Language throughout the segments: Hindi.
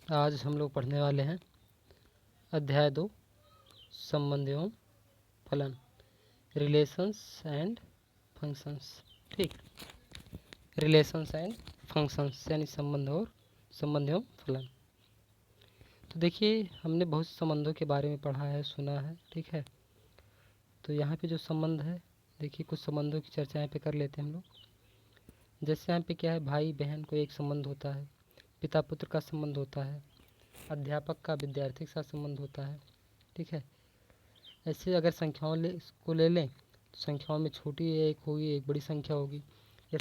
आज हम लोग पढ़ने वाले हैं अध्याय 2 संबंध एवं फलन, रिलेशंस एंड फंक्शंस। ठीक, रिलेशंस एंड फंक्शंस यानी संबंध एवं फलन। तो देखिए, हमने बहुत संबंधों के बारे में पढ़ा है, सुना है। ठीक है, तो यहाँ पे जो संबंध है, देखिए कुछ संबंधों की चर्चा यहाँ पे कर लेते हैं हम लोग। जैसे यहाँ पे क्या है, भाई बहन को एक संबंध होता है, पिता पुत्र का संबंध होता है, अध्यापक का विद्यार्थी के साथ संबंध होता है। ठीक है, ऐसे अगर को ले लें तो संख्याओं में छोटी एक होगी, एक बड़ी संख्या होगी, या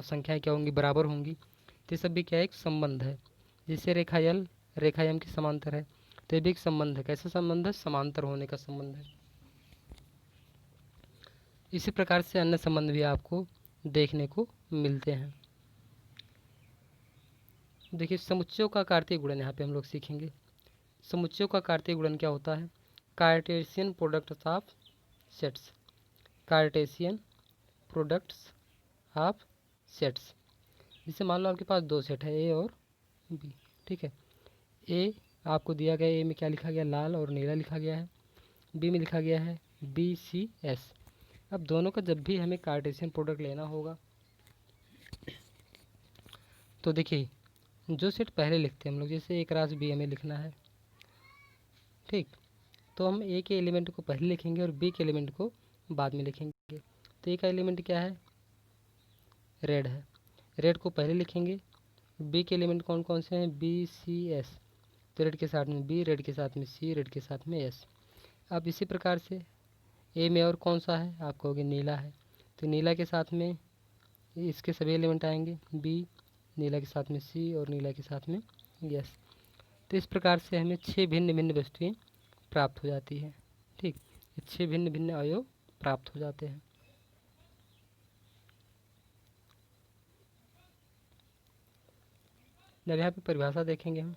संख्याएं क्या होंगी, बराबर होंगी। तो ये सब भी क्या है, एक संबंध है। जैसे रेखा यल रेखा एम की समांतर है, तो ये भी एक संबंध है। कैसा संबंध है? समांतर होने का संबंध है। इसी प्रकार से अन्य संबंध भी आपको देखने को मिलते हैं। देखिए, समुच्चयों का कार्तीय गुणन यहाँ पे हम लोग सीखेंगे। समुच्चयों का कार्तीय गुणन क्या होता है? Cartesian products of sets. Cartesian products of sets. जैसे मान लो आपके पास दो सेट है, ए और बी। ठीक है, ए आपको दिया गया, ए में क्या लिखा गया, लाल और नीला लिखा गया है। बी में लिखा गया है BCS। अब दोनों का जब भी हमें कार्टेशियन प्रोडक्ट लेना होगा, तो देखिए जो सेट पहले लिखते हैं हम लोग, जैसे ए क्रॉस बी हमें लिखना है। ठीक, तो हम ए के एलिमेंट को पहले लिखेंगे और बी के एलिमेंट को बाद में लिखेंगे। तो ए का एलिमेंट क्या है? रेड है, रेड को पहले लिखेंगे। बी के एलिमेंट कौन कौन से हैं? BCS। तो रेड के साथ में बी, रेड के साथ में सी, रेड के साथ में एस। अब इसी प्रकार से ए में और कौन सा है? आप कहोगे नीला है, तो नीला के साथ में इसके सभी एलिमेंट आएंगे, बी, नीला के साथ में सी और नीला के साथ में एस। तो इस प्रकार से हमें 6 भिन्न भिन्न वस्तुएं प्राप्त हो जाती है। ठीक, 6 भिन्न भिन्न अवयव प्राप्त हो जाते हैं। जब यहाँ पे परिभाषा देखेंगे हम,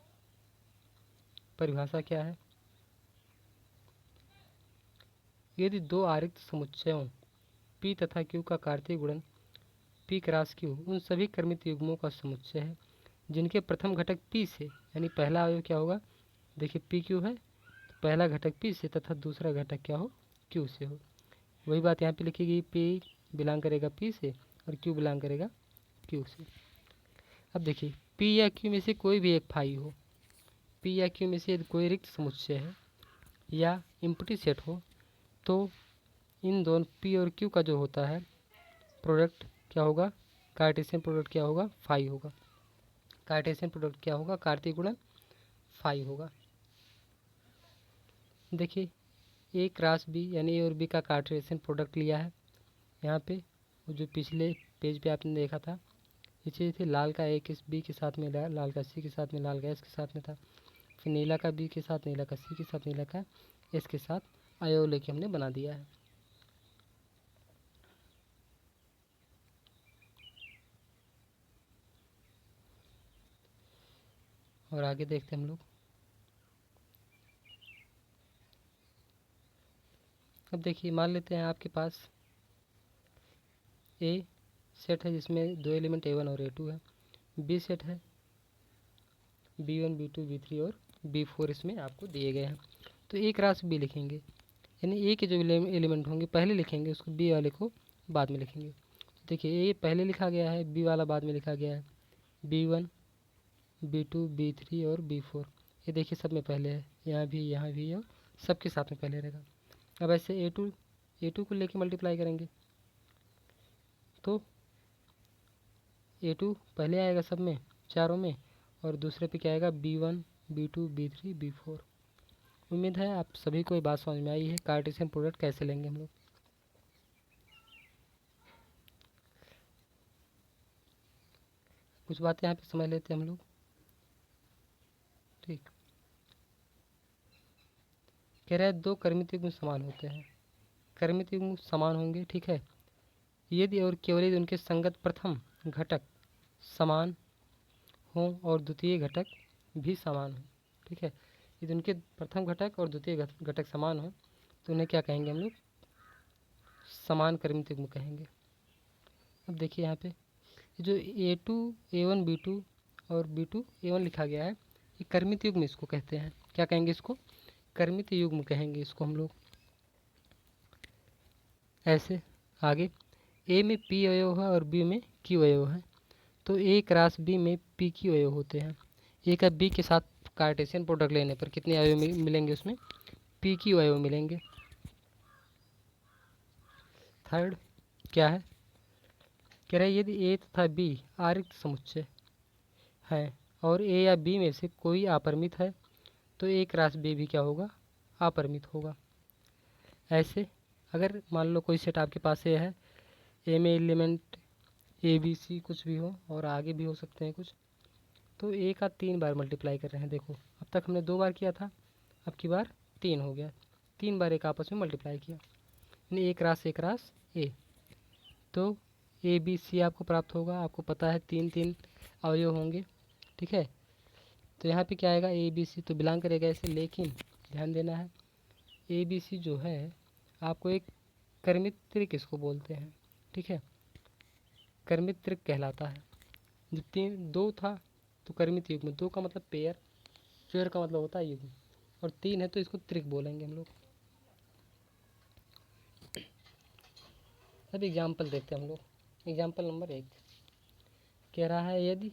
परिभाषा क्या है? यदि दो आरिक्त समुच्चयों P तथा Q का कार्तीय गुणन P क्रॉस Q उन सभी क्रमित युग्मों का समुच्चय है जिनके प्रथम घटक P से, यानी पहला अवयव क्या होगा? देखिए PQ है, तो पहला घटक P से तथा दूसरा घटक क्या हो? Q से हो। वही बात यहाँ पे लिखी गई, P बिलोंग करेगा P से और Q बिलोंग करेगा Q से। अब देखिए, P या Q में से कोई भी एक फाई हो, P या Q में से यदि कोई रिक्त समुच्चय है या इम्प्टी सेट हो, तो इन दोनों P और Q का जो होता है प्रोडक्ट क्या होगा? कार्टेशियन प्रोडक्ट क्या होगा? फाई होगा। कार्टेशियन प्रोडक्ट क्या होगा? कार्तीय गुणन फाई होगा। देखिए, ए क्रॉस बी यानी ए और बी का कार्टेशियन प्रोडक्ट लिया है। यहाँ पे वो जो पिछले पेज पे आपने देखा था, ये चीज़ थी, लाल का ए किस बी के साथ में, लाल का सी के साथ में, लाल का एस के साथ में था। फिर नीला का बी के साथ, नीला का सी के साथ, नीला का एस के साथ अवयव लेके हमने बना दिया है। और आगे देखते हैं हम लोग। अब देखिए, मान लेते हैं आपके पास ए सेट है जिसमें दो एलिमेंट A1 और A2 है। बी सेट है, B1 B2 B3 और B4 इसमें आपको दिए गए हैं। तो ए क्रॉस बी लिखेंगे, यानी ए के जो एलिमेंट होंगे पहले लिखेंगे, उसको बी वाले को बाद में लिखेंगे। तो देखिए, ए पहले लिखा गया है, बी वाला बाद में लिखा गया है। B1 B2 B3 और B4, ये देखिए सब में पहले है, यहाँ भी और सबके साथ में पहले रहेगा। अब ऐसे A2 को लेके मल्टीप्लाई करेंगे, तो A2 पहले आएगा सब में, चारों में, और दूसरे पे क्या आएगा? B1 B2 B3 B4। उम्मीद है आप सभी को ये बात समझ में आई है, कार्टेशियन प्रोडक्ट कैसे लेंगे हम लोग। कुछ बातें यहाँ पे समझ लेते हैं हम लोग। ठीक, कह रहा है दो कर्मित युग्म समान होते हैं। कर्मित युग्म समान होंगे, ठीक है, यदि और केवल यदि उनके संगत प्रथम घटक समान हों और द्वितीय घटक भी समान हो। ठीक है, यदि उनके प्रथम घटक और द्वितीय घटक समान हो तो उन्हें क्या कहेंगे हम लोग? समान कर्मित युग्म कहेंगे। अब देखिए यहाँ पे जो A2 A1 B2 और B2 A1 लिखा गया है, ये कर्मित युग्म इसको कहते हैं। क्या कहेंगे इसको? कर्मित युग्म कहेंगे इसको हम लोग। ऐसे आगे ए में पी अवयव है और बी में क्यू अवयव है, तो ए क्रॉस बी में पी क्यू अवयव होते हैं। ए का बी के साथ कार्टेशियन प्रोडक्ट लेने पर कितने अवयव मिलेंगे? उसमें पी क्यू अवयव मिलेंगे। थर्ड क्या है? कह रहा है यदि ए तथा बी आरिक्त समुच्चय है और ए या बी में से कोई अपरिमित है तो ए क्रॉस बी भी क्या होगा? अपरिमित होगा। ऐसे अगर मान लो कोई सेट आपके पास ए है, ए में एलिमेंट ए बी सी कुछ भी हो और आगे भी हो सकते हैं कुछ, तो ए का 3 बार मल्टीप्लाई कर रहे हैं। देखो अब तक हमने 2 बार किया था, अब की बार 3 हो गया। 3 बार एक आपस में मल्टीप्लाई किया, यानी ए क्रॉस ए, तो ए बी सी आपको प्राप्त होगा। आपको पता है 3 अवयव होंगे, ठीक है। तो यहाँ पे क्या आएगा? ए बी सी तो बिलोंग करेगा ऐसे, लेकिन ध्यान देना है ए बी सी जो है आपको एक कर्मित त्रिक इसको बोलते हैं, ठीक है। कर्मित त्रिक कहलाता है। जब 2 था तो कर्मित युग्म, 2 का मतलब पेयर, पेयर का मतलब होता है युग्म, और 3 है तो इसको त्रिक बोलेंगे हम लोग। अब एग्जाम्पल देखते हैं हम लोग। एग्जाम्पल नंबर 1 कह रहा है यदि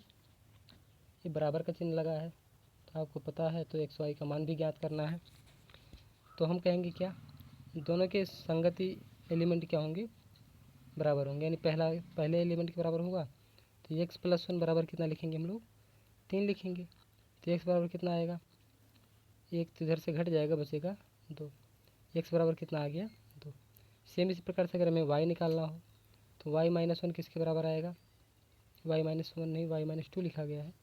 ये बराबर का चिन्ह लगा है तो आपको पता है तो एक्स वाई का मान भी ज्ञात करना है। तो हम कहेंगे क्या? दोनों के संगति एलिमेंट क्या होंगे? बराबर होंगे, यानी पहले एलिमेंट के बराबर होगा। तो एक्स प्लस 1 बराबर कितना लिखेंगे हम लोग? 3 लिखेंगे। तो एक्स बराबर कितना आएगा? 1 तो इधर से घट जाएगा, बचेगा 2। एक्स बराबर कितना आ गया? 2। सेम इसी प्रकार से अगर हमें वाई निकालना हो तो वाई माइनस 1 किसके बराबर आएगा? वाई माइनस 1 नहीं, वाई माइनस 2 लिखा गया है।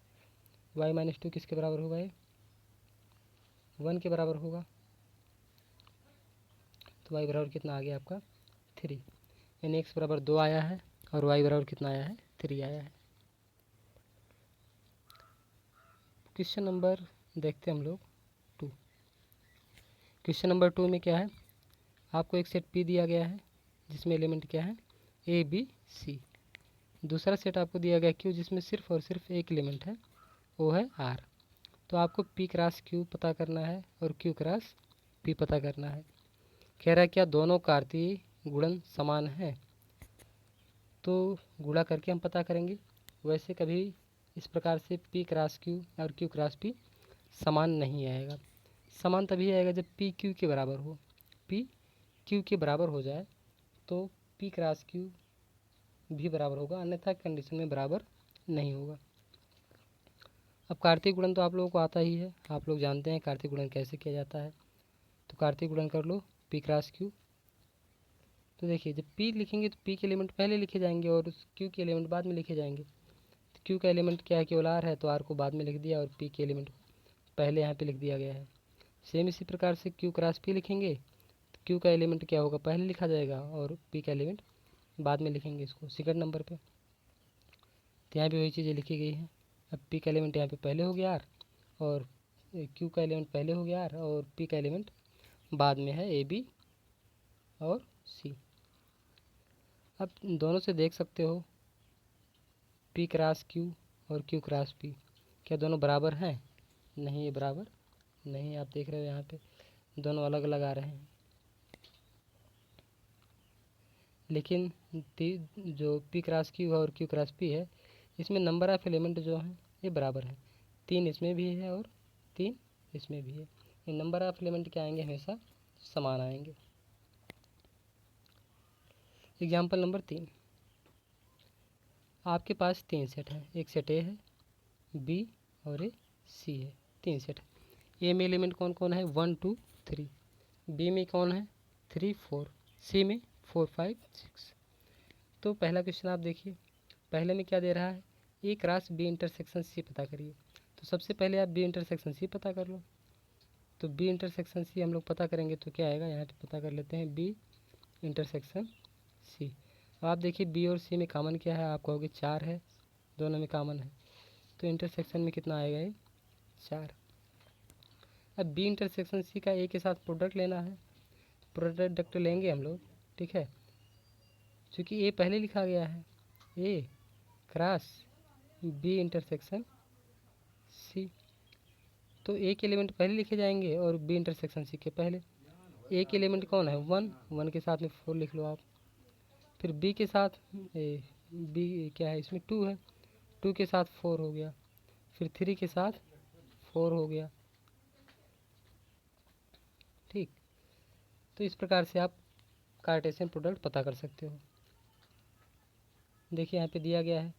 वाई माइनस 2 किसके बराबर होगा? ये 1 के बराबर होगा। तो वाई बराबर कितना आ गया आपका? 3, यानी एक्स बराबर 2 आया है और वाई बराबर कितना आया है? 3 आया है। क्वेश्चन नंबर देखते हैं हम लोग 2। क्वेश्चन नंबर 2 में क्या है? आपको एक सेट पी दिया गया है जिसमें एलिमेंट क्या है? A B C. दूसरा सेट आपको दिया गया क्यू जिसमें सिर्फ और सिर्फ एक एलिमेंट है, वो है आर। तो आपको पी क्रॉस क्यू पता करना है और क्यू क्रॉस पी पता करना है। कह रहा है क्या दोनों कार्तीय गुणन समान है? तो गुणा करके हम पता करेंगे। वैसे कभी इस प्रकार से पी क्रॉस क्यू और क्यू क्रॉस पी समान नहीं आएगा। समान तभी आएगा जब पी क्यू के बराबर हो। पी क्यू के बराबर हो जाए तो पी क्रॉस क्यू भी बराबर होगा, अन्यथा कंडीशन में बराबर नहीं होगा। अब कार्तीय गुणन तो आप लोगों को आता ही है, आप लोग जानते हैं कार्तीय गुणन कैसे किया जाता है। तो कार्तीय गुणन कर लो पी क्रॉस क्यू। तो देखिए जब पी लिखेंगे तो पी के एलिमेंट पहले लिखे जाएंगे और उस क्यू के एलिमेंट बाद में लिखे जाएंगे। तो क्यू का एलिमेंट क्या है? केवल आर है, तो आर को बाद में लिख दिया और पी के एलिमेंट पहले यहाँ पे लिख दिया गया है। सेम इसी प्रकार से क्यू क्रॉस पी लिखेंगे तो क्यू का एलिमेंट क्या होगा? पहले लिखा जाएगा और पी का एलिमेंट बाद में लिखेंगे इसको सेकंड नंबर पे। तो यहाँ भी वही चीज़ें लिखी गई हैं। अब पी का एलिमेंट यहाँ पे पहले हो गया आर, और क्यू का एलिमेंट पहले हो गया आर, और पी का एलिमेंट बाद में है ए बी और सी। अब दोनों से देख सकते हो पी क्रॉस क्यू और क्यू क्रॉस पी क्या दोनों बराबर हैं? नहीं, ये बराबर नहीं। आप देख रहे हो यहाँ पे दोनों अलग अलग आ रहे हैं। लेकिन जो पी क्रॉस क्यू है और क्यू क्रॉस पी है इसमें नंबर ऑफ एलिमेंट जो हैं ये बराबर है। 3 इसमें भी है और 3 इसमें भी है। ये नंबर ऑफ एलिमेंट क्या आएंगे? हमेशा समान आएंगे। एग्जाम्पल नंबर 3, आपके पास 3 सेट हैं। एक सेट ए है, बी और ए सी है। 3 सेट है। ए में एलिमेंट कौन कौन है? 1 2 3। बी में कौन है? 3 4। सी में 4 5 6। तो पहला क्वेश्चन आप देखिए, पहले में क्या दे रहा है? ए क्रॉस बी इंटरसेक्शन सी पता करिए। तो सबसे पहले आप बी इंटरसेक्शन सी पता कर लो। तो बी इंटरसेक्शन सी हम लोग पता करेंगे तो क्या आएगा? यहाँ पे पता कर लेते हैं बी इंटरसेक्शन सी। अब आप देखिए बी और सी में कॉमन क्या है? आप कहोगे 4 है, दोनों में कॉमन है। तो इंटरसेक्शन में कितना आएगा? ये 4। अब बी इंटरसेक्शन सी का ए के साथ प्रोडक्ट लेना है। प्रोडक्ट लेंगे हम लोग, ठीक है। क्योंकि ए पहले लिखा गया है, ए क्रॉस बी इंटरसेक्शन सी। तो ए के एलिमेंट पहले लिखे जाएंगे और बी इंटरसेक्शन सी के पहले। ए के एलिमेंट कौन है 1, 1 के साथ में 4 लिख लो आप। फिर बी के साथ बी क्या है इसमें 2 है, 2 के साथ 4 हो गया। फिर 3 के साथ 4 हो गया। ठीक, तो इस प्रकार से आप कार्टेशियन प्रोडक्ट पता कर सकते हो। देखिए यहाँ पे दिया गया है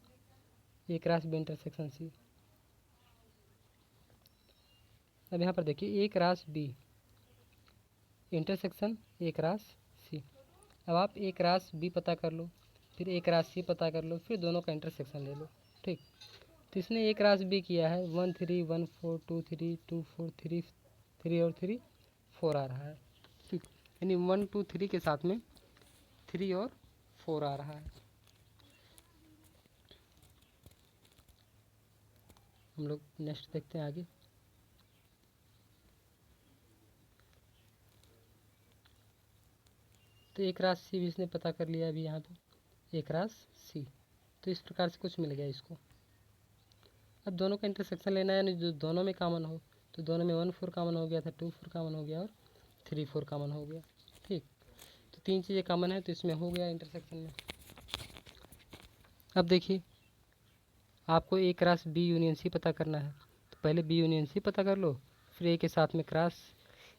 A cross B intersection C. अब यहाँ पर देखिए A cross B intersection A cross C. अब आप ए क्रॉस बी पता कर लो, फिर ए क्रॉस सी पता कर लो, फिर दोनों का इंटरसेक्शन ले लो। ठीक, तो इसने ए क्रॉस बी किया है 1 3 1 4 2 3 2 4 3 3 और 3 4 आ रहा है। ठीक, यानी 1 2 3 के साथ में 3 और 4 आ रहा है। हम लोग नेक्स्ट देखते हैं आगे। तो ए क्रॉस सी भी इसने पता कर लिया अभी यहाँ पे ए क्रॉस सी। तो इस प्रकार से कुछ मिल गया इसको। अब दोनों का इंटरसेक्शन लेना है, यानी जो दोनों में कॉमन हो। तो दोनों में 1 4 कॉमन हो गया था, 2 4 कॉमन हो गया और 3 4 कॉमन हो गया। ठीक, तो 3 चीज़ें कॉमन है तो इसमें हो गया इंटरसेक्शन में। अब देखिए आपको ए क्रॉस बी यूनियन सी पता करना है, तो पहले बी यूनियन सी पता कर लो, फिर ए के साथ में क्रॉस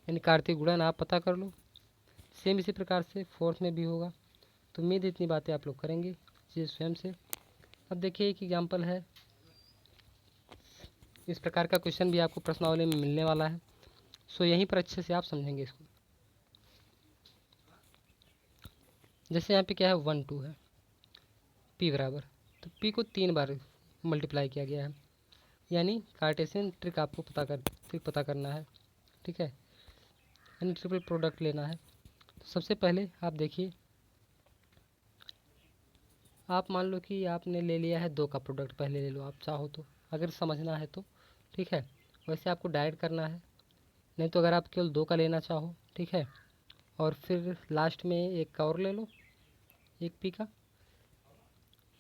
यानी कार्तीय गुणन आप पता कर लो। सेम इसी प्रकार से फोर्थ में भी होगा। तो उम्मीद इतनी बातें आप लोग करेंगे चीज़ स्वयं से। अब देखिए एक एग्जाम्पल है, इस प्रकार का क्वेश्चन भी आपको प्रश्नावली में मिलने वाला है। सो यहीं पर अच्छे से आप समझेंगे इसको। जैसे यहाँ पे क्या है 1 2 है p बराबर, तो p को 3 बार मल्टीप्लाई किया गया है, यानी कार्टेशियन ट्रिक आपको ट्रिक पता करना है। ठीक है, यानी ट्रिपल प्रोडक्ट लेना है। तो सबसे पहले आप देखिए, आप मान लो कि आपने ले लिया है 2 का प्रोडक्ट, पहले ले लो आप चाहो तो, अगर समझना है तो। ठीक है, वैसे आपको डायरेक्ट करना है, नहीं तो अगर आप केवल 2 का लेना चाहो। ठीक है, और फिर लास्ट में एक और ले लो, एक पी का।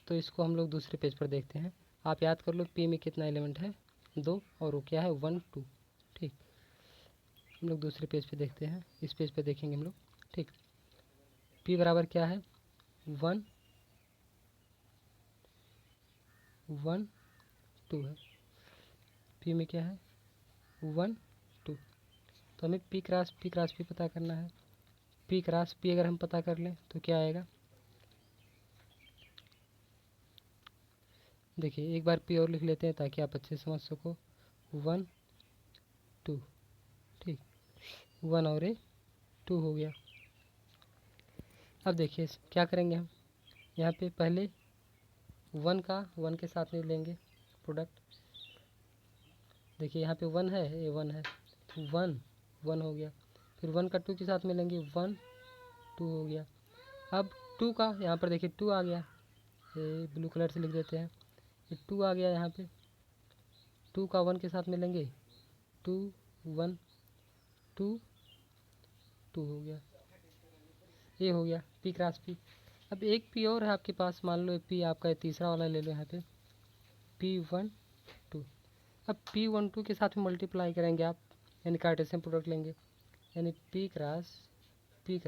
तो इसको हम लोग दूसरे पेज पर देखते हैं। आप याद कर लो पी में कितना एलिमेंट है 2, और वो क्या है 1 2। ठीक, हम लोग दूसरे पेज पे देखते हैं, इस पेज पे देखेंगे हम लोग। ठीक, पी बराबर क्या है 1 1 2 है। पी में क्या है 1 2, तो हमें पी क्रॉस पी पता करना है। पी क्रॉस पी अगर हम पता कर लें तो क्या आएगा, देखिए एक बार पी और लिख लेते हैं ताकि आप अच्छे से समझ सको। 1 2, ठीक, 1 और 2 हो गया। अब देखिए क्या करेंगे हम, यहाँ पे पहले 1 का 1 के साथ में लेंगे प्रोडक्ट। देखिए यहाँ पे 1 है, ये 1 है, तो 1 1 हो गया। फिर 1 का 2 के साथ में लेंगे 1 2 हो गया। अब 2 का यहाँ पर देखिए 2 आ गया, ये ब्लू कलर से लिख देते हैं, ये 2 आ गया यहाँ पे। 2 का 1 के साथ में लेंगे 2 1 2 2 हो गया, ये हो गया पी क्रॉस पी। अब एक पी और है आपके पास, मान लो पी आपका तीसरा वाला ले लो यहाँ पे, पी 1 2। अब पी 1 2 के साथ में मल्टीप्लाई करेंगे आप, यानी कार्टेशियन प्रोडक्ट लेंगे, यानी पी क्रॉस पी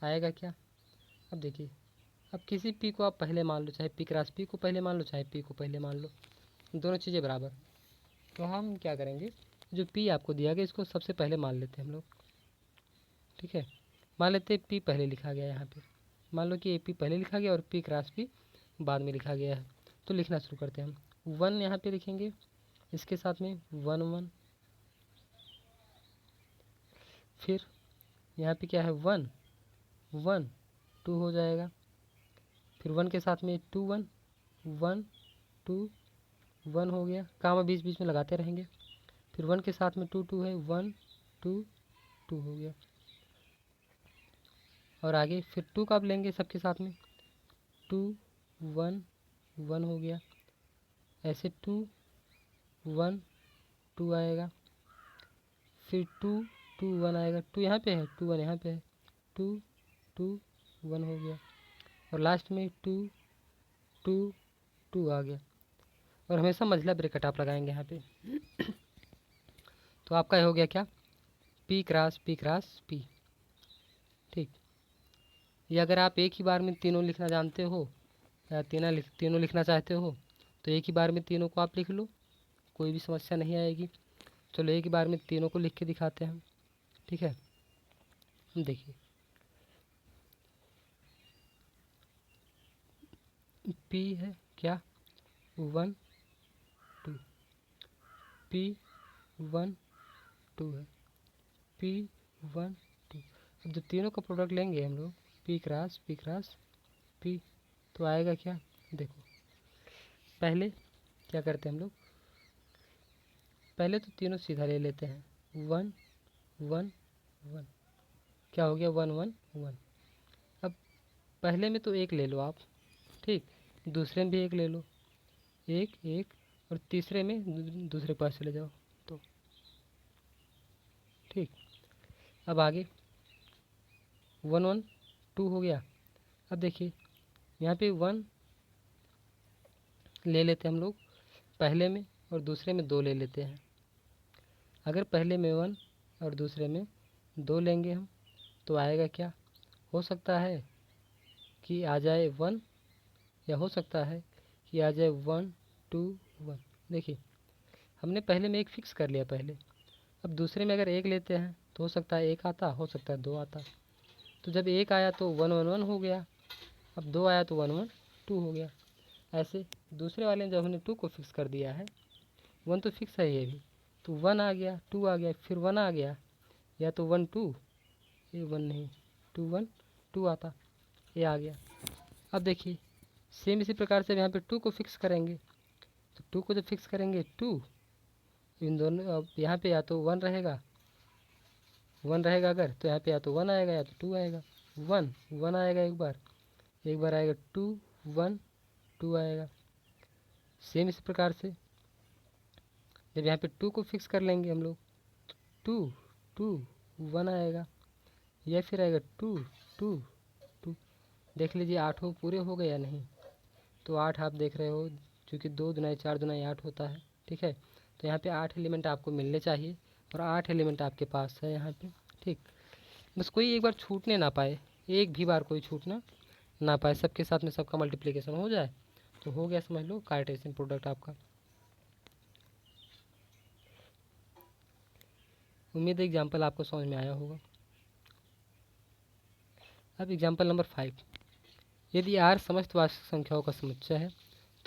आएगा क्या। अब देखिए, अब किसी पी को आप पहले मान लो, चाहे पी क्रॉस पी को पहले मान लो, चाहे पी को पहले मान लो, दोनों चीज़ें बराबर। तो हम क्या करेंगे, जो पी आपको दिया गया इसको सबसे पहले मान लेते हैं हम लोग। ठीक है, मान लेते हैं पी पहले लिखा गया है यहाँ पे, मान लो कि ए पी पहले लिखा गया और पी क्रॉस पी बाद में लिखा गया है। तो लिखना शुरू करते हैं हम। 1 यहाँ पे लिखेंगे, इसके साथ में 1 1, फिर यहाँ पे क्या है 1 1 2 हो जाएगा। फिर 1 के साथ में 2 1 1 2 1 हो गया, कामा बीच बीच में लगाते रहेंगे। फिर 1 के साथ में 2 2 है, 1 2 2 हो गया। और आगे फिर 2 कब लेंगे सबके साथ में, 2 1 1 हो गया, ऐसे 2 1 2 आएगा। फिर 2 2 1 आएगा, 2 यहाँ पे है 2 1 यहाँ पे है, 2 2 1 हो गया। और लास्ट में 2 2 2 आ गया। और हमेशा मंझला ब्रैकेट आप लगाएंगे यहाँ पे। तो आपका ये हो गया क्या, P cross P cross P. ठीक, ये अगर आप एक ही बार में तीनों लिखना जानते हो या तीनों लिखना चाहते हो तो एक ही बार में तीनों को आप लिख लो, कोई भी समस्या नहीं आएगी। चलो एक ही बार में तीनों को लिख के दिखाते हैं हम। ठीक है, देखिए पी है क्या, 1 2, पी 1 2 है, पी 1 2। अब जब तीनों का प्रोडक्ट लेंगे हम लोग, पी क्रॉस पी, तो आएगा क्या, देखो पहले क्या करते हैं हम लोग, पहले तो तीनों सीधा ले लेते हैं, 1 1 1, क्या हो गया 1 1 1। अब पहले में तो एक ले लो आप, ठीक, दूसरे में भी एक ले लो, एक एक, और तीसरे में दूसरे पास चले जाओ तो। ठीक, अब आगे 1 1 2 हो गया। अब देखिए यहाँ पे 1 ले लेते हैं हम लोग पहले में, और दूसरे में 2 ले लेते हैं। अगर पहले में 1 और दूसरे में 2 लेंगे हम तो आएगा क्या, हो सकता है कि आ जाए 1, या हो सकता है कि आ जाए 1 2 1। देखिए हमने पहले में एक फिक्स कर लिया पहले, अब दूसरे में अगर एक लेते हैं तो हो सकता है एक आता, हो सकता है 2 आता। तो जब एक आया तो 1 1 1 हो गया, अब 2 आया तो 1 1 2 हो गया। ऐसे दूसरे वाले में जब हमने 2 को फिक्स कर दिया है, 1 तो फिक्स है ये भी, तो 1 आ गया, 2 आ गया, फिर 1 आ गया, या तो 1 2, ये 1 नहीं, 2 1 2 आता, ये आ गया। अब देखिए सेम इसी प्रकार से यहाँ पे 2 को फिक्स करेंगे, तो 2 को जब फिक्स करेंगे 2, इन दोनों, अब यहाँ पे या तो 1 रहेगा, 1 रहेगा अगर, तो यहाँ पे या तो 1 आएगा या तो 2 आएगा। 1 1 आएगा एक बार आएगा, 2 1 2 आएगा। सेम इसी प्रकार से जब यहाँ पे 2 को फिक्स कर लेंगे हम लोग, 2 2 1 आएगा, या फिर आएगा 2 2 2। देख लीजिए 8 पूरे हो गए या नहीं, तो 8 आप देख रहे हो, क्योंकि 2 दुनाई 4 दुनाई 8 होता है। ठीक है, तो यहाँ पे 8 एलिमेंट आपको मिलने चाहिए, और 8 एलिमेंट आपके पास है यहाँ पे। ठीक, बस कोई एक बार छूटने ना पाए, एक भी बार कोई छूटना ना पाए, सबके साथ में सबका मल्टीप्लिकेशन हो जाए तो हो गया, समझ लो कार्टेशियन प्रोडक्ट आपका। उम्मीद है एग्जाम्पल आपको समझ में आया होगा। अब एग्जाम्पल नंबर 5, यदि आर समस्त वास्तविक संख्याओं का समुच्चय है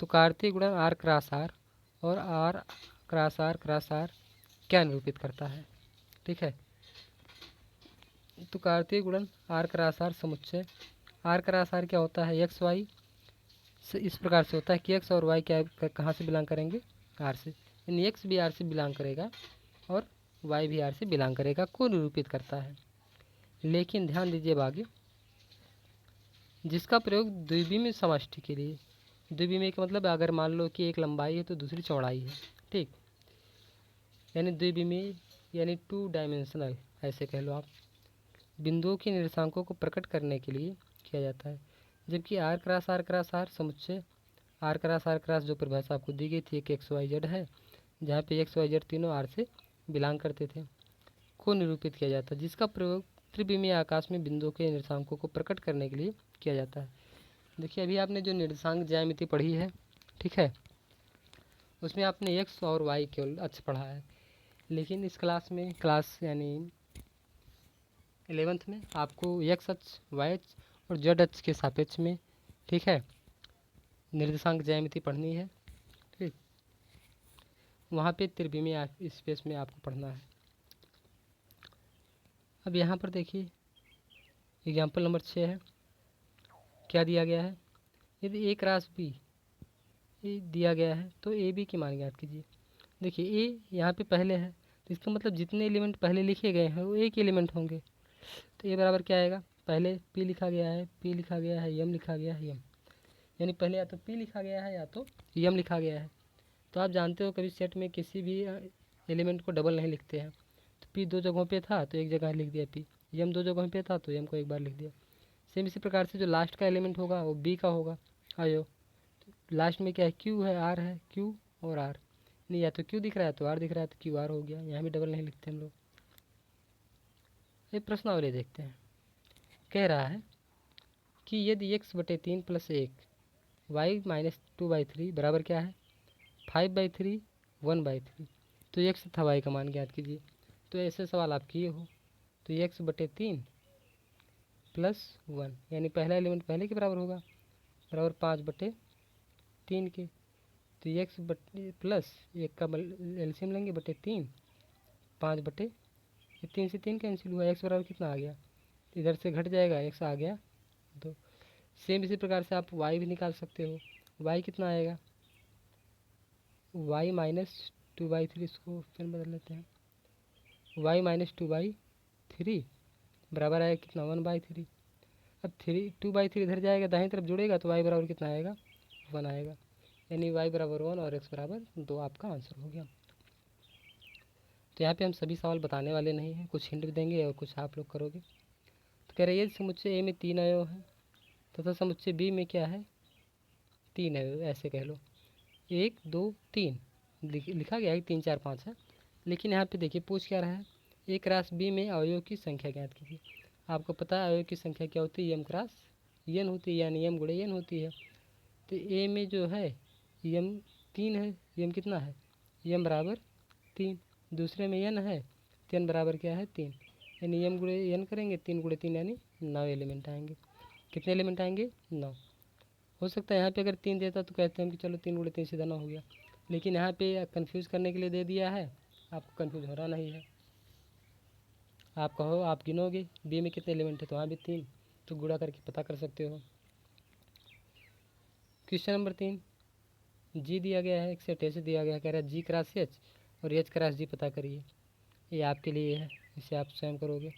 तो कार्तीय गुणन आर क्रॉस आर और आर क्रॉस आर क्या निरूपित करता है। ठीक है, तो कार्तीय गुणन आर क्रॉस आर समुच्चय, आर क्रॉस आर क्या होता है, एक्स वाई इस प्रकार से होता है कि एक्स और वाई क्या कहाँ से बिलोंग करेंगे, आर से, यानी एक्स भी आर से बिलोंग करेगा और वाई भी आर से बिलोंग करेगा, को निरूपित करता है। लेकिन ध्यान दीजिए आगे, जिसका प्रयोग द्विविमीय समष्टि के लिए, द्विविमीय का मतलब अगर मान लो कि एक लंबाई है तो दूसरी चौड़ाई है, ठीक, यानी द्विविमीय यानी 2 डायमेंशनल ऐसे कह लो आप, बिंदुओं के निर्देशांकों को प्रकट करने के लिए किया जाता है। जबकि आर क्रॉस आर समुच्चय, आर क्रॉस जो परिभाषा आपको दी गई थी, एक एक्स वाई जेड है, जहाँ पे एक्स वाई जेड तीनों आर से बिलोंग करते थे, को निरूपित किया जाता है, जिसका प्रयोग त्रिविमीय आकाश में बिंदुओं के निर्देशांकों को प्रकट करने के लिए किया जाता है। देखिए अभी आपने जो निर्देशांक ज्यामिति पढ़ी है, ठीक है, उसमें आपने एक्स और वाई केवल अक्ष पढ़ा है, लेकिन इस क्लास में, क्लास यानी 11th में आपको एक्स अक्ष, वाई अक्ष और जेड अक्ष के सापेक्ष में, ठीक है, निर्देशांक ज्यामिति पढ़नी है। ठीक, वहाँ पे त्रिविमीय स्पेस में आपको पढ़ना है। अब यहाँ पर देखिए एग्जाम्पल नंबर 6 है, क्या दिया गया है, यदि ए क्रॉस बी दिया गया है तो ए बी की मान ज्ञात कीजिए। देखिए ए यहाँ पे पहले है, तो इसका मतलब जितने एलिमेंट पहले लिखे गए हैं वो एक एलिमेंट होंगे, तो ए बराबर क्या आएगा, पहले पी लिखा गया है, पी लिखा गया है, यम लिखा गया है, यम, यानी पहले या तो पी लिखा गया है या तो यम लिखा गया है। तो आप जानते हो कभी सेट में किसी भी एलिमेंट को डबल नहीं लिखते हैं, तो पी 2 जगहों पे था तो एक जगह लिख दिया पी, यम 2 जगहों पे था तो यम को एक बार लिख दिया। सेम इसी प्रकार से जो लास्ट का एलिमेंट होगा वो बी का होगा। आयो लास्ट में क्या है, क्यू है, आर है, क्यू और आर, नहीं या तो क्यू दिख रहा है तो आर दिख रहा है, तो क्यू आर हो गया। यहाँ भी डबल नहीं लिखते हम लोग। एक प्रश्न और ये देखते हैं, कह रहा है कि यदि x बटे 3 प्लस 1 वाई माइनस 2/3 बराबर क्या है 5/3 1/3, तो x तथा y का मान ज्ञात कीजिए। तो ऐसे सवाल आप किए हो, तो x बटे 3 प्लस 1 यानी पहला एलिमेंट पहले के बराबर होगा, बराबर 5/3 के। तो x बटे प्लस एक का एलसीएम लेंगे बटे 3, 5/, 3 से 3 कैंसिल हुआ, x बराबर कितना आ गया, इधर से घट जाएगा, x आ गया 2। सेम इसी प्रकार से आप y भी निकाल सकते हो। y कितना आएगा, y माइनस 2/3, इसको फिर बदल लेते हैं, y माइनस 2/3 बराबर आएगा कितना 1/3। अब 2/3 इधर जाएगा, दाहिनी तरफ जुड़ेगा तो y बराबर कितना आएगा 1 आएगा, यानी y बराबर 1 और x बराबर 2 आपका आंसर हो गया। तो यहाँ पे हम सभी सवाल बताने वाले नहीं हैं, कुछ हिंट भी देंगे और कुछ आप लोग करोगे। तो कह रहे हैं समुच्चय ए में 3 अवयव हैं तथा समुच्चय बी में क्या है 3 अवयव, ऐसे कह लो 1 2 3 लिखा गया है 3 4 5 है। लेकिन यहाँ पे देखिए पूछ क्या रहा है, ए क्रॉस बी में अवयव की संख्या ज्ञात कीजिए। आपको पता है अवयव की संख्या क्या होती है, यम क्रॉस यन होती है, यानी यम गुणे यन होती है। तो ए में जो है यम 3 है, यम कितना है यम बराबर 3, दूसरे में यन है, यन बराबर क्या है 3, यानी यम गुणे यन करेंगे 3 गुणे 3 यानी 9 एलिमेंट आएंगे। कितने एलिमेंट आएंगे 9। हो सकता है यहाँ पे अगर 3 देता तो कहते हैं कि चलो 3 गुणे 3 सीधा 9 हो गया, लेकिन यहाँ पे कंफ्यूज करने के लिए दे दिया है, आपको कंफ्यूज हो रहा नहीं है। आप कहो आप गिनोगे बी में कितने एलिमेंट है, तो वहाँ भी 3, तो गुणा करके पता कर सकते हो। क्वेश्चन नंबर 3 जी दिया गया है, एक सेट ऐसे दिया गया है, कह रहा है जी क्रॉस एच और एच क्रॉस जी पता करिए। ये आपके लिए है, इसे आप स्वयं करोगे।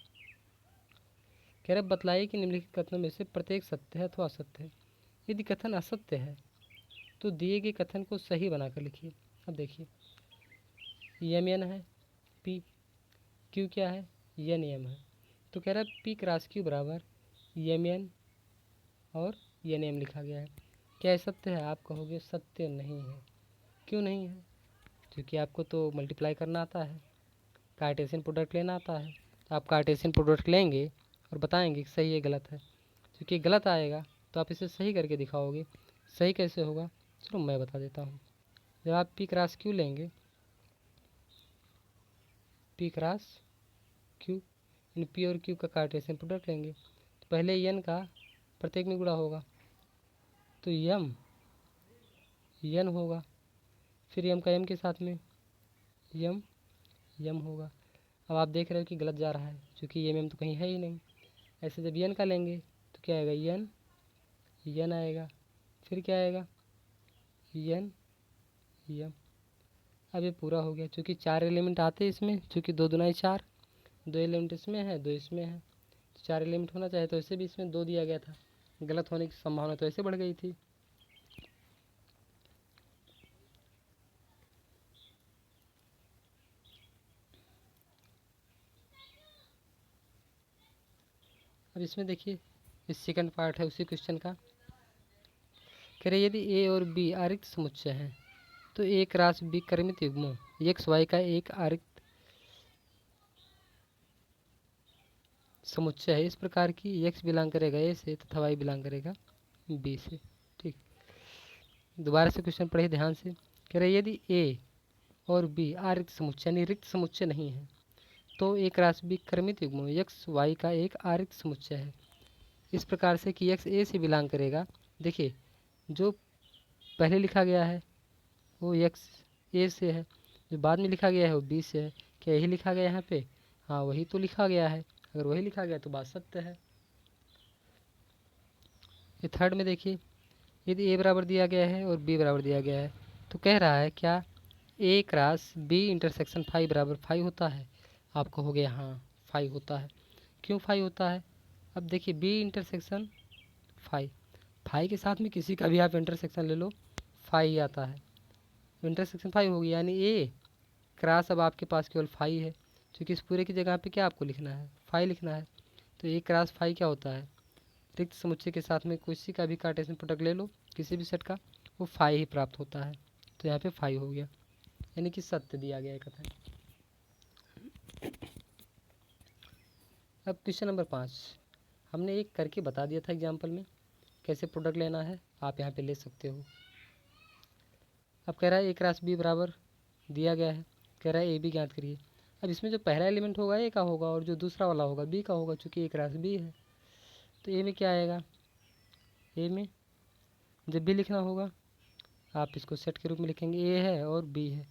कह रहा है बतलाइए कि निम्नलिखित कथनों में से प्रत्येक सत्य है अथवा असत्य है। यदि कथन असत्य है तो दिए गए कथन को सही बनाकर लिखिए। अब देखिए यम एन है, पी क्यू क्या है यन एम है, तो कह रहा है पी क्रॉस क्यू बराबर यम एन और यन एम लिखा गया है। क्या ये सत्य है, आप कहोगे सत्य नहीं है। क्यों नहीं है, क्योंकि आपको तो मल्टीप्लाई करना आता है, कार्टेशियन प्रोडक्ट लेना आता है, तो आप कार्टेशियन प्रोडक्ट लेंगे और बताएंगे कि सही है गलत है। क्योंकि गलत आएगा तो आप इसे सही करके दिखाओगे। सही कैसे होगा, चलो मैं बता देता हूँ। जब आप पी क्रॉस क्यू लेंगे, P cross Q in P और क्यू का कार्टेशियन प्रोडक्ट लेंगे, तो पहले यन का प्रत्येक में गुणा होगा, तो यम यन होगा, फिर यम का यम के साथ में यम यम होगा। अब आप देख रहे हो कि गलत जा रहा है, क्योंकि यम यम तो कहीं है ही नहीं। ऐसे जब यन का लेंगे तो क्या आएगा यन यन आएगा, फिर क्या आएगा यन यम। अब ये पूरा हो गया, क्योंकि 4 एलिमेंट आते हैं इसमें, क्योंकि 2 दूना 4, 2 एलिमेंट इसमें है 2 इसमें है, तो 4 एलिमेंट होना चाहिए, तो इसे भी इसमें 2 दिया गया था, गलत होने की संभावना तो ऐसे बढ़ गई थी। अब इसमें देखिए इस सेकंड पार्ट है उसी क्वेश्चन का। कह रहे यदि ए और बी आरिक्त समुच्चय हैं तो ए क्रॉस बी क्रमित युग्मों एक्स वाई का एक आरिक्त समुच्चय है इस प्रकार की एक्स बिलोंग करेगा ए से तथा वाई बिलोंग करेगा बी से। ठीक, दोबारा से क्वेश्चन पढ़िए ध्यान से। कह रहे यदि ए और बी आरिक्त समुच्चय यानी रिक्त समुच्चय नहीं है तो ए क्रॉस बी क्रमित युग्मों एक्स वाई का एक आरिक्त समुच्चय है इस प्रकार से कि एक्स ए से बिलोंग करेगा। देखिए जो पहले लिखा गया है वो एक्स ए से है, जो बाद में लिखा गया है वो बी से है। क्या यही लिखा गया है यहाँ पे, हाँ वही तो लिखा गया है, अगर वही लिखा गया तो बात सत्य है। ये थर्ड में देखिए यदि ए बराबर दिया गया है और बी बराबर दिया गया है तो कह रहा है क्या ए क्रॉस बी इंटरसेक्शन फाई बराबर फाई होता है। आप कहोगे हाँ फाई होता है। क्यों फाई होता है, अब देखिए बी इंटरसेक्शन फाई, फाई के साथ में किसी का भी आप इंटरसेक्शन ले लो फाई ही आता है, इंटरसेक्शन फाई होगी, यानी ए क्रॉस अब आपके पास केवल फाई है, क्योंकि इस पूरे की जगह पे क्या आपको लिखना है फाई लिखना है। तो ए क्रॉस फाई क्या होता है, रिक्त समुच्चय के साथ में किसी का भी कार्टेशियन प्रोडक्ट ले लो किसी भी सेट का, वो फाई ही प्राप्त होता है। तो यहाँ पे 5 हो गया, यानी कि सत्य दिया गया है कथन। अब क्वेश्चन नंबर 5, हमने एक करके बता दिया था एग्जाम्पल में कैसे प्रोडक्ट लेना है, आप यहाँ पे ले सकते हो। अब कह रहा है a क्रॉस b बराबर दिया गया है, कह रहा है ए बी ज्ञात करिए। अब इसमें जो पहला एलिमेंट होगा ए का होगा और जो दूसरा वाला होगा बी का होगा, चूँकि a क्रॉस b है। तो ए में क्या आएगा, ए में जब भी लिखना होगा आप इसको सेट के रूप में लिखेंगे, ए है और बी है।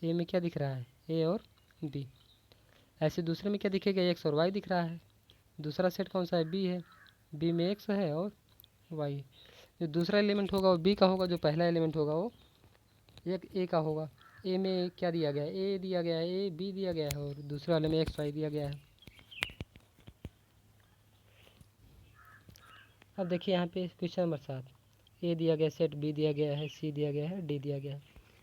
ए में क्या दिख रहा है, ए और बी। ऐसे दूसरे में क्या दिखेगा, एक्स और वाई दिख रहा है। दूसरा सेट कौन सा है, बी है, बी में एक्स है और वाई। जो दूसरा एलिमेंट होगा वो बी का होगा, जो पहला एलिमेंट होगा वो एक ए का होगा। ए में क्या दिया गया है, ए दिया गया है, ए बी दिया गया है और दूसरे वाले में एक्स वाई दिया गया है। अब देखिए यहाँ पे क्वेश्चन नंबर 7, ए दिया गया, सेट बी दिया गया है, सी दिया गया है, डी दिया गया है।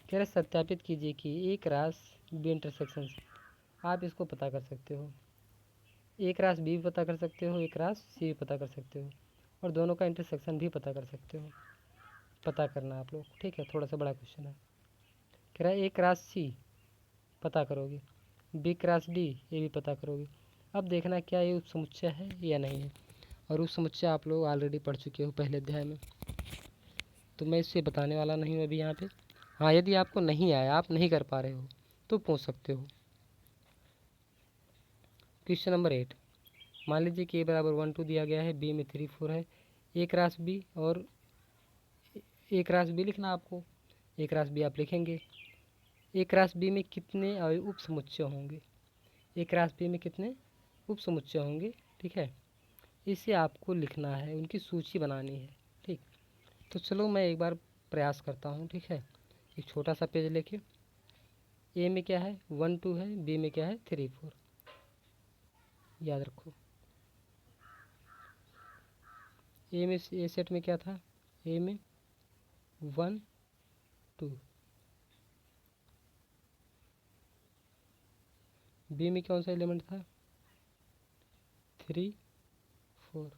कह रहे सत्यापित कीजिए कि ए क्रॉस बी इंटरसेक्शन। आप इसको पता कर सकते हो, ए क्रॉस बी भी पता कर सकते हो, ए क्रॉस सी भी पता कर सकते हो और दोनों का इंटरसेक्शन भी पता कर सकते हो। पता करना आप लोग, ठीक है, थोड़ा सा बड़ा क्वेश्चन है। कह रहा है ए क्रॉस सी पता करोगे, बी क्रॉस डी ये भी पता करोगे। अब देखना क्या ये उपसमुच्चय है या नहीं है, और उपसमुच्चय आप लोग ऑलरेडी पढ़ चुके हो पहले अध्याय में, तो मैं इससे बताने वाला नहीं हूँ अभी यहाँ पे। हाँ, यदि आपको नहीं आया, आप नहीं कर पा रहे हो तो पूछ सकते हो। क्वेश्चन नंबर 8, मान लीजिए कि ए बराबर 1 2 दिया गया है, बी में 3 4 है, ए क्रॉस बी और ए क्रॉस बी लिखना आपको, ए क्रॉस बी आप लिखेंगे। ए क्रॉस बी में कितने उप समुच्चय होंगे, ए क्रॉस बी में कितने उप समुच्चय होंगे, ठीक है, इसे आपको लिखना है, उनकी सूची बनानी है, ठीक। तो चलो मैं एक बार प्रयास करता हूँ, ठीक है। एक छोटा सा पेज लेके, ए में क्या है 1 2 है, बी में क्या है 3 4, याद रखो। ए में ए सेट में क्या था, ए में 1 2, बी में कौन सा एलिमेंट था 3 4।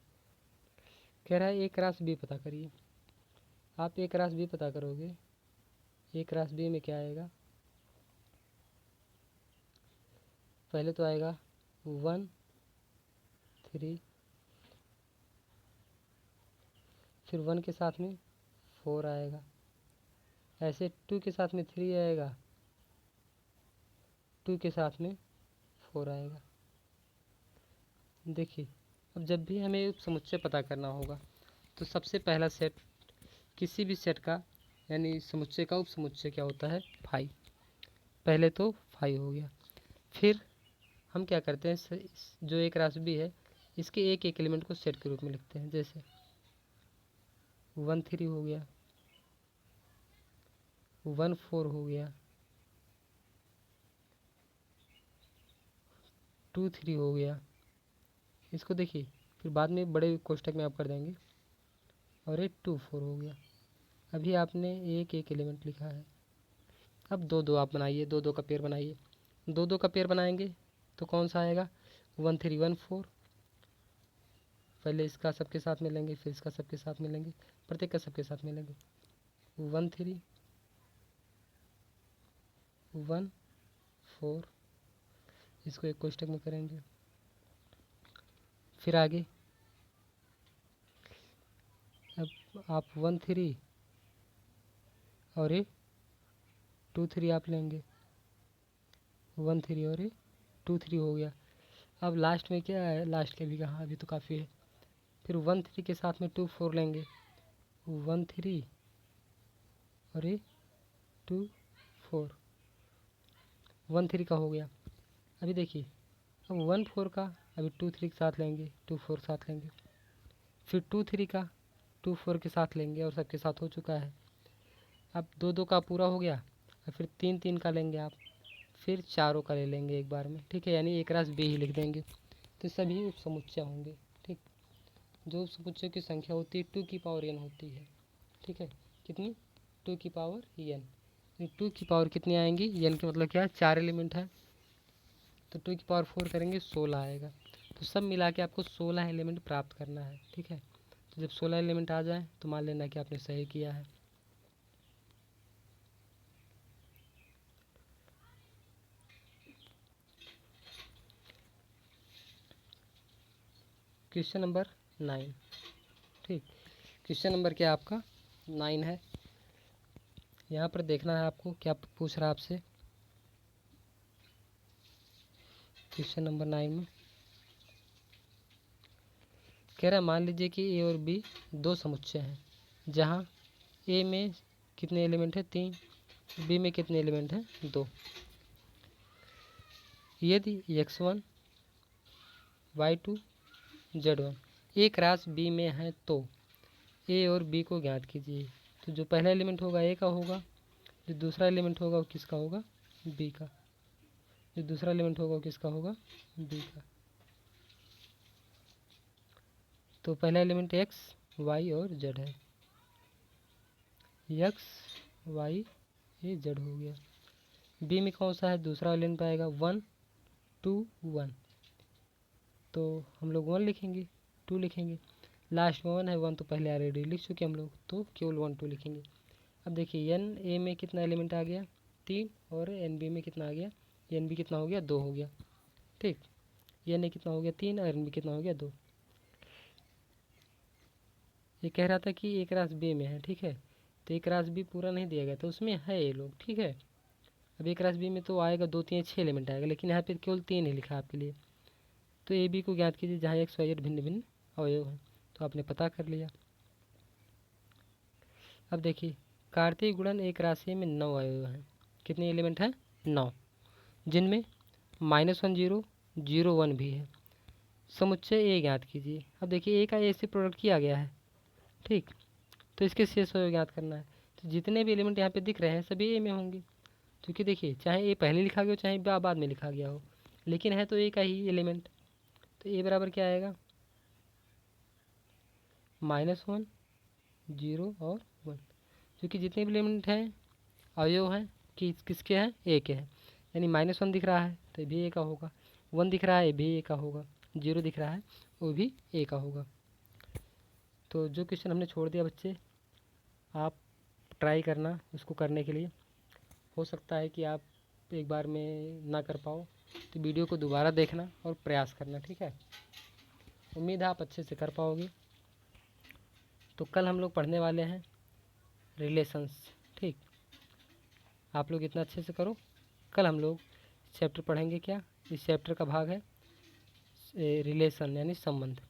कह रहा है ए क्रॉस बी पता करिए। आप ए क्रॉस बी पता करोगे, ए क्रॉस बी में क्या आएगा, पहले तो आएगा 1 3, फिर 1 के साथ में 4 आएगा, ऐसे 2 के साथ में 3 आएगा, 2 के साथ में 4 आएगा। देखिए, अब जब भी हमें समुच्चय पता करना होगा तो सबसे पहला सेट किसी भी सेट का, यानी समुच्चय का उप समुच्चय क्या होता है 5। पहले तो 5 हो गया, फिर हम क्या करते हैं, जो एक क्रॉस बी है इसके एक एक एलिमेंट को सेट के रूप में लिखते हैं। जैसे 1 3 हो गया, 1 4 हो गया, 2 3 हो गया। इसको देखिए, फिर बाद में बड़े कोष्ठक में आप कर देंगे, और ये 2 4 हो गया। अभी आपने एक एक एलिमेंट लिखा है। अब 2 2 आप बनाइए, 2 2 का पेयर बनाइए। 2 2 का पेयर बनाएंगे तो कौन सा आएगा 1 3 1 4। पहले इसका सबके साथ मिलेंगे, फिर इसका सबके साथ मिलेंगे, प्रत्येक का सबके साथ मिलेंगे। 1 3 1 4, इसको एक कोष्ठक में करेंगे। फिर आगे अब आप 1 3 और ये 2 3 आप लेंगे, 1 3 और ये 2 3 हो गया। अब लास्ट में क्या है, लास्ट के भी कहाँ, अभी तो काफ़ी है। फिर 1 3 के साथ में 2 4 लेंगे, 1 3 और ये 2 4, 1 3 का हो गया। अभी देखिए, अब 1 4 का अभी 2 3 के साथ लेंगे, 2 4 साथ लेंगे, फिर 2 3 का 2 4 के साथ लेंगे और सबके साथ हो चुका है। अब 2 2 का पूरा हो गया, और फिर 3 3 का लेंगे आप, फिर चारों का ले लेंगे एक बार में, ठीक है, यानी एक रास बी ही लिख देंगे। तो सभी उपसमुच्चय होंगे, ठीक। जो उपसमुच्चय की संख्या होती है 2 की पावर n होती है, ठीक है, कितनी 2 की पावर n। 2 की पावर कितनी आएंगी, n का मतलब क्या है 4 एलिमेंट है, तो 2 की पावर 4 करेंगे 16 आएगा। तो सब मिला के आपको 16 एलिमेंट प्राप्त करना है, ठीक है। तो जब 16 एलिमेंट आ जाए तो मान लेना कि आपने सही किया है। Question number 9। ठीक, क्वेश्चन नंबर क्या आपका 9 है। यहाँ पर देखना है आपको क्या पूछ रहा है आपसे। क्वेश्चन नंबर 9 में कह रहा है मान लीजिए कि ए और बी दो समुच्चय हैं, जहाँ ए में कितने एलिमेंट हैं 3, बी में कितने एलिमेंट हैं 2। यदि x1 y2 z1 ए क्रॉस बी में है तो ए और बी को ज्ञात कीजिए। तो जो पहला एलिमेंट होगा ए का होगा, जो दूसरा एलिमेंट होगा वो किसका होगा, बी का। जो दूसरा एलिमेंट होगा वो किसका होगा, बी का। तो पहला एलिमेंट एक्स वाई और जेड है। एक्स वाई ये जेड हो गया। बी में कौन सा है, दूसरा एलिमेंट आएगा 1 2 1। तो हम लोग 1 लिखेंगे, 2 लिखेंगे। लास्ट में 1 है, 1 तो पहले ऑलरेडी लिख चुके हम लोग, तो केवल 1 2 लिखेंगे। अब देखिए एन ए में कितना एलिमेंट आ गया 3, और एन बी में कितना आ गया, एन बी कितना हो गया 2 हो गया। ठीक, एन ए कितना हो गया 3 और एन बी कितना हो गया 2। ये कह रहा था कि ए क्रॉस बी में है, ठीक है। तो ए क्रॉस बी पूरा नहीं दिया गया, तो उसमें है ये लोग, ठीक है। अब ए क्रॉस बी में तो आएगा 2 3 6 एलिमेंट आएगा, लेकिन यहाँ पे केवल 3 ही लिखा आपके लिए। तो ए बी को ज्ञात कीजिए जहाँ एक्स वाई जेड भिन्न भिन्न अवयव हैं। तो आपने पता कर लिया। अब देखिए कार्तीय गुणन एक राशि में 9 अवयव हैं। कितने एलिमेंट हैं 9, जिनमें -1 0 0 1 भी है। समुच्चय ए ज्ञात कीजिए। अब देखिए ए का ए से प्रोडक्ट किया गया है, ठीक। तो इसके शेष अवयव ज्ञात करना है। तो जितने भी एलिमेंट यहाँ पे दिख रहे हैं सभी ए में होंगे, क्योंकि देखिए चाहे ए पहले लिखा गया हो चाहे बाद में लिखा गया हो, लेकिन है तो ए का ही एलिमेंट। तो ए बराबर क्या आएगा, -1 0 और 1, क्योंकि जितने भी एलिमेंट हैं अवयव हैं कि किसके हैं, ए के हैं। यानी -1 दिख रहा है तो ये भी ए का होगा, 1 दिख रहा है ये भी ए का होगा, 0 दिख रहा है वो भी ए का होगा। तो जो क्वेश्चन हमने छोड़ दिया बच्चे, आप ट्राई करना उसको करने के लिए। हो सकता है कि आप एक बार में ना कर पाओ, तो वीडियो को दोबारा देखना और प्रयास करना, ठीक है। उम्मीद है आप अच्छे से कर पाओगे। तो कल हम लोग पढ़ने वाले हैं रिलेशंस, ठीक। आप लोग इतना अच्छे से करो। कल हम लोग चैप्टर पढ़ेंगे क्या, इस चैप्टर का भाग है रिलेशन यानी संबंध।